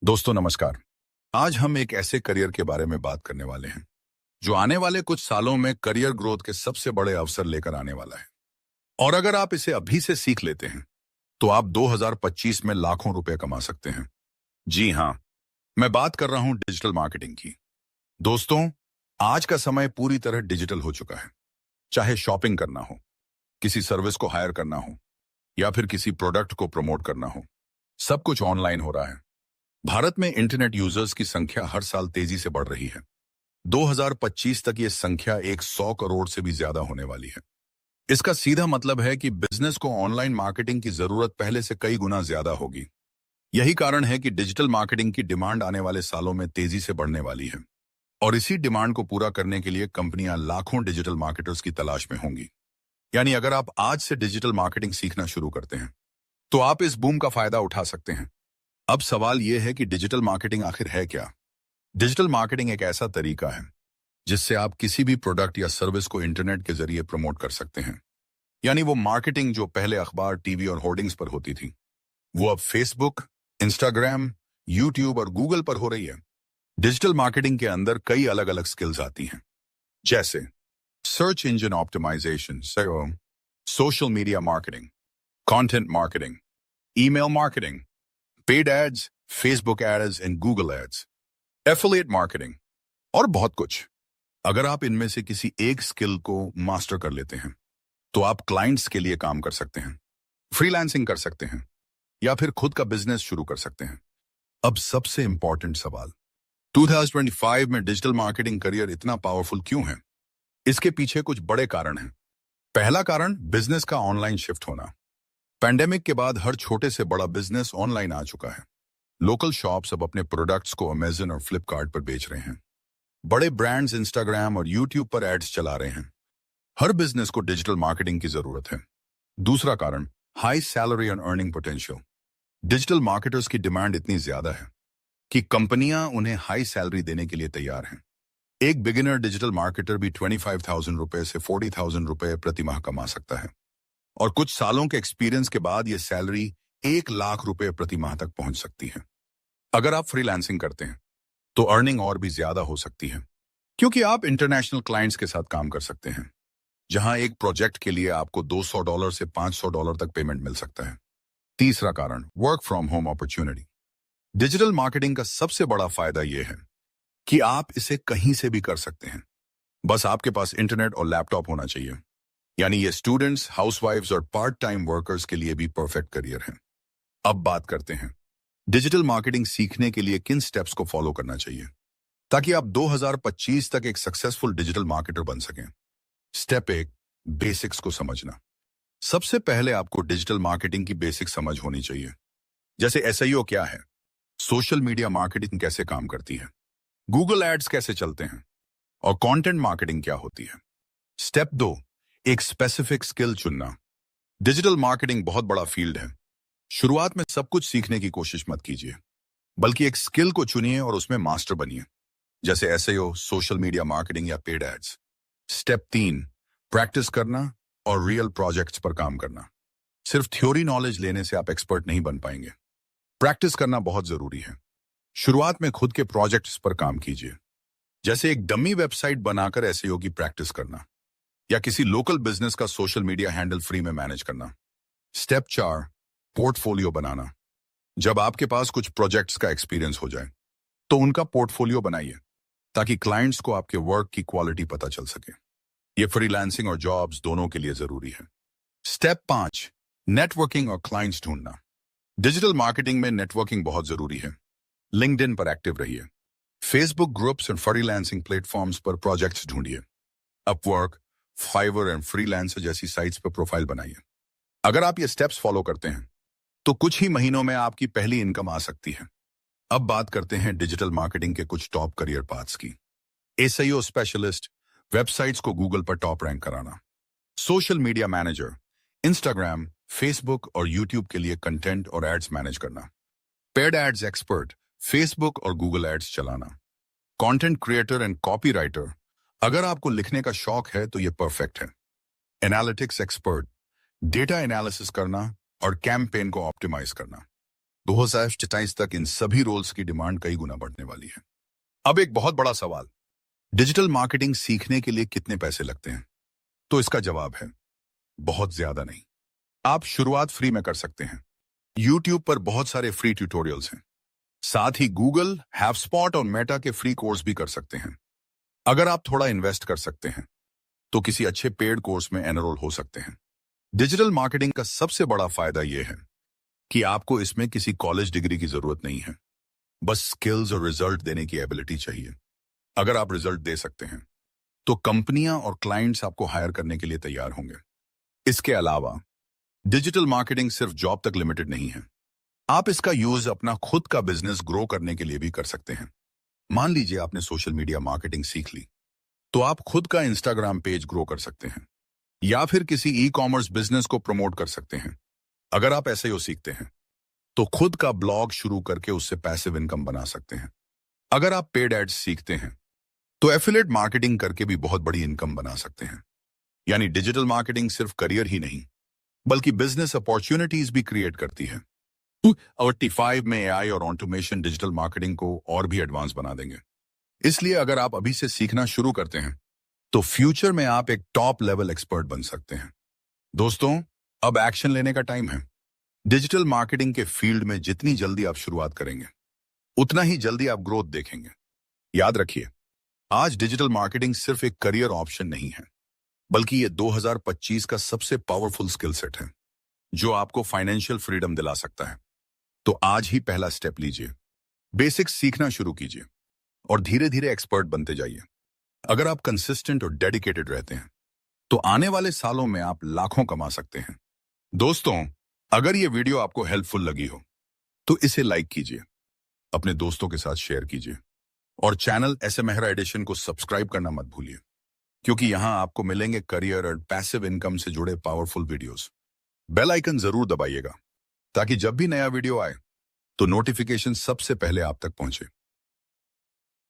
दोस्तों नमस्कार। आज हम एक ऐसे करियर के बारे में बात करने वाले हैं जो आने वाले कुछ सालों में करियर ग्रोथ के सबसे बड़े अवसर लेकर आने वाला है। और अगर आप इसे अभी से सीख लेते हैं तो आप 2025 में लाखों रुपए कमा सकते हैं। जी हां, मैं बात कर रहा हूं डिजिटल मार्केटिंग की। दोस्तों, आज का समय पूरी तरह डिजिटल हो चुका है। चाहे शॉपिंग करना हो, किसी सर्विस को हायर करना हो या फिर किसी प्रोडक्ट को प्रमोट करना हो, सब कुछ ऑनलाइन हो रहा है। भारत में इंटरनेट यूजर्स की संख्या हर साल तेजी से बढ़ रही है। 2025 तक ये संख्या 100 करोड़ से भी ज्यादा होने वाली है। इसका सीधा मतलब है कि बिजनेस को ऑनलाइन मार्केटिंग की जरूरत पहले से कई गुना ज्यादा होगी। यही कारण है कि डिजिटल मार्केटिंग की डिमांड आने वाले सालों में तेजी से बढ़ने वाली है। और इसी डिमांड को पूरा करने के लिए कंपनियां लाखों डिजिटल मार्केटर्स की तलाश में होंगी। यानी अगर आप आज से डिजिटल मार्केटिंग सीखना शुरू करते हैं तो आप इस बूम का फायदा उठा सकते हैं। अब सवाल यह है कि डिजिटल मार्केटिंग आखिर है क्या? डिजिटल मार्केटिंग एक ऐसा तरीका है जिससे आप किसी भी प्रोडक्ट या सर्विस को इंटरनेट के जरिए प्रमोट कर सकते हैं। यानी वो मार्केटिंग जो पहले अखबार, टीवी और होर्डिंग्स पर होती थी, वो अब फेसबुक, इंस्टाग्राम, यूट्यूब और गूगल पर हो रही है। डिजिटल मार्केटिंग के अंदर कई अलग अलग स्किल्स आती हैं, जैसे search engine optimisation, social media marketing, content marketing, email marketing, paid ads, Facebook ads and Google ads, affiliate marketing और बहुत कुछ। अगर आप इनमें से किसी एक स्किल को मास्टर कर लेते हैं तो आप क्लाइंट्स के लिए काम कर सकते हैं, फ्रीलांसिंग कर सकते हैं या फिर खुद का बिजनेस शुरू कर सकते हैं। अब सबसे इंपॉर्टेंट सवाल, 2025 में डिजिटल मार्केटिंग करियर इतना पावरफुल क्यों है? इसके पीछे कुछ बड़े कारण हैं। पहला कारण बिजनेस का ऑनलाइन शिफ्ट होना। पैंडेमिक के बाद हर छोटे से बड़ा बिजनेस ऑनलाइन आ चुका है। लोकल शॉप्स अब अपने प्रोडक्ट्स को अमेजन और फ्लिपकार्ट पर बेच रहे हैं। बड़े ब्रांड्स इंस्टाग्राम और यूट्यूब पर एड्स चला रहे हैं। हर बिजनेस को डिजिटल मार्केटिंग की जरूरत है। दूसरा कारण, high salary and earning potential. Digital marketers की डिमांड इतनी ज्यादा है कि कंपनियां उन्हें हाई सैलरी देने के लिए तैयार हैं। एक बिगिनर डिजिटल मार्केटर भी 25,000 रुपए से 40,000 रुपए प्रति माह कमा सकता है। और कुछ सालों के एक्सपीरियंस के बाद यह सैलरी 1 लाख रुपए प्रति माह तक पहुंच सकती है। अगर आप फ्रीलांसिंग करते हैं तो अर्निंग और भी ज्यादा हो सकती है, क्योंकि आप इंटरनेशनल क्लाइंट्स के साथ काम कर सकते हैं, जहां एक प्रोजेक्ट के लिए आपको $200 से $500 तक पेमेंट मिल सकता है। तीसरा कारण, work from home opportunity. Digital marketing का सबसे बड़ा फायदा यह है कि आप इसे कहीं से भी कर सकते हैं। बस आपके पास इंटरनेट और लैपटॉप होना चाहिए। यानी ये स्टूडेंट्स, हाउसवाइफ्स और पार्ट टाइम वर्कर्स के लिए भी परफेक्ट करियर है। अब बात करते हैं डिजिटल मार्केटिंग सीखने के लिए किन स्टेप्स को फॉलो करना चाहिए ताकि आप 2025 तक एक सक्सेसफुल डिजिटल मार्केटर बन सकें। स्टेप 1, बेसिक्स को समझना। सबसे पहले आपको डिजिटल मार्केटिंग की बेसिक समझ होनी चाहिए, जैसे एसईओ क्या है, सोशल मीडिया मार्केटिंग कैसे काम करती है, गूगल एड्स कैसे चलते हैं और कंटेंट मार्केटिंग क्या होती है। स्टेप 2, एक स्पेसिफिक स्किल चुनना। डिजिटल मार्केटिंग बहुत बड़ा फील्ड है। शुरुआत में सब कुछ सीखने की कोशिश मत कीजिए, बल्कि एक स्किल को चुनिए और उसमें मास्टर बनिए, जैसे एसईओ, सोशल मीडिया मार्केटिंग या पेड एड्स। स्टेप 3, प्रैक्टिस करना और रियल प्रोजेक्ट्स पर काम करना। सिर्फ थ्योरी नॉलेज लेने से आप एक्सपर्ट नहीं बन पाएंगे। प्रैक्टिस करना बहुत जरूरी है। शुरुआत में खुद के प्रोजेक्ट्स पर काम कीजिए, जैसे एक डमी वेबसाइट बनाकर एसईओ की प्रैक्टिस करना या किसी लोकल बिजनेस का सोशल मीडिया हैंडल फ्री में मैनेज करना। स्टेप 4, पोर्टफोलियो बनाना। जब आपके पास कुछ प्रोजेक्ट्स का एक्सपीरियंस हो जाए तो उनका पोर्टफोलियो बनाइए, ताकि क्लाइंट्स को आपके वर्क की क्वालिटी पता चल सके। ये फ्रीलांसिंग और जॉब्स दोनों के लिए जरूरी है। स्टेप 5, नेटवर्किंग और क्लाइंट्स ढूंढना। डिजिटल मार्केटिंग में नेटवर्किंग बहुत जरूरी है। लिंक्डइन पर एक्टिव रहिए, फेसबुक ग्रुप्स और फ्रीलांसिंग प्लेटफॉर्म्स पर प्रोजेक्ट्स ढूंढिए। अपवर्क, फाइवर एंड फ्रीलांसर जैसी साइट्स पर प्रोफाइल बनाइए। अगर आप ये स्टेप्स फॉलो करते हैं तो कुछ ही महीनों में आपकी पहली इनकम आ सकती है। अब बात करते हैं डिजिटल मार्केटिंग के कुछ टॉप करियर पाथ्स की। एसईओ स्पेशलिस्ट, वेबसाइट्स को गूगल पर टॉप रैंक कराना। Social media manager, Instagram, Facebook और यूट्यूब के लिए कंटेंट और एड्स मैनेज करना। पेड एड्स एक्सपर्ट, फेसबुक और गूगल एड्स चलाना। कंटेंट क्रिएटर एंड कॉपीराइटर, अगर आपको लिखने का शौक है तो ये परफेक्ट है। एनालिटिक्स एक्सपर्ट, डेटा एनालिसिस करना और कैंपेन को ऑप्टिमाइज करना। 2027 तक इन सभी रोल्स की डिमांड कई गुना बढ़ने वाली है। अब एक बहुत बड़ा सवाल, डिजिटल मार्केटिंग सीखने के लिए कितने पैसे लगते हैं? तो इसका जवाब है बहुत ज्यादा नहीं। आप शुरुआत फ्री में कर सकते हैं। YouTube पर बहुत सारे फ्री ट्यूटोरियल्स हैं। साथ ही गूगल, हैवस्पॉट और मेटा के फ्री कोर्स भी कर सकते हैं। अगर आप थोड़ा इन्वेस्ट कर सकते हैं तो किसी अच्छे पेड कोर्स में एनरोल हो सकते हैं। डिजिटल मार्केटिंग का सबसे बड़ा फायदा यह है कि आपको इसमें किसी कॉलेज डिग्री की जरूरत नहीं है, बस स्किल्स और रिजल्ट देने की एबिलिटी चाहिए। अगर आप रिजल्ट दे सकते हैं तो कंपनियां और क्लाइंट्स आपको हायर करने के लिए तैयार होंगे। इसके अलावा डिजिटल मार्केटिंग सिर्फ जॉब तक लिमिटेड नहीं है। आप इसका यूज अपना खुद का बिजनेस ग्रो करने के लिए भी कर सकते हैं। मान लीजिए आपने सोशल मीडिया मार्केटिंग सीख ली, तो आप खुद का इंस्टाग्राम पेज ग्रो कर सकते हैं या फिर किसी ई कॉमर्स बिजनेस को प्रमोट कर सकते हैं। अगर आप एसईओ सीखते हैं तो खुद का ब्लॉग शुरू करके उससे पैसिव इनकम बना सकते हैं। अगर आप पेड एड्स सीखते हैं तो एफिलिएट मार्केटिंग करके भी बहुत बड़ी इनकम बना सकते हैं। यानी डिजिटल मार्केटिंग सिर्फ करियर ही नहीं बल्कि बिजनेस अपॉर्चुनिटीज भी क्रिएट करती है। और T5 में एआई और ऑटोमेशन डिजिटल मार्केटिंग को और भी एडवांस बना देंगे। इसलिए अगर आप अभी से सीखना शुरू करते हैं तो फ्यूचर में आप एक टॉप लेवल एक्सपर्ट बन सकते हैं। दोस्तों, अब एक्शन लेने का टाइम है। डिजिटल मार्केटिंग के फील्ड में जितनी जल्दी आप शुरुआत करेंगे उतना ही जल्दी आप ग्रोथ देखेंगे। याद रखिए, आज डिजिटल मार्केटिंग सिर्फ एक करियर ऑप्शन नहीं है बल्कि ये 2025 का सबसे पावरफुल स्किल सेट है जो आपको फाइनेंशियल फ्रीडम दिला सकता है। तो आज ही पहला स्टेप लीजिए, बेसिक्स सीखना शुरू कीजिए और धीरे धीरे एक्सपर्ट बनते जाइए। अगर आप कंसिस्टेंट और डेडिकेटेड रहते हैं तो आने वाले सालों में आप लाखों कमा सकते हैं। दोस्तों, अगर ये वीडियो आपको हेल्पफुल लगी हो तो इसे लाइक कीजिए, अपने दोस्तों के साथ शेयर कीजिए और चैनल ऐसे मेहरा एडिशन को सब्सक्राइब करना मत भूलिए, क्योंकि यहां आपको मिलेंगे करियर और पैसिव इनकम से जुड़े पावरफुल वीडियोस। बेल आइकन जरूर दबाइएगा ताकि जब भी नया वीडियो आए तो नोटिफिकेशन सबसे पहले आप तक पहुंचे।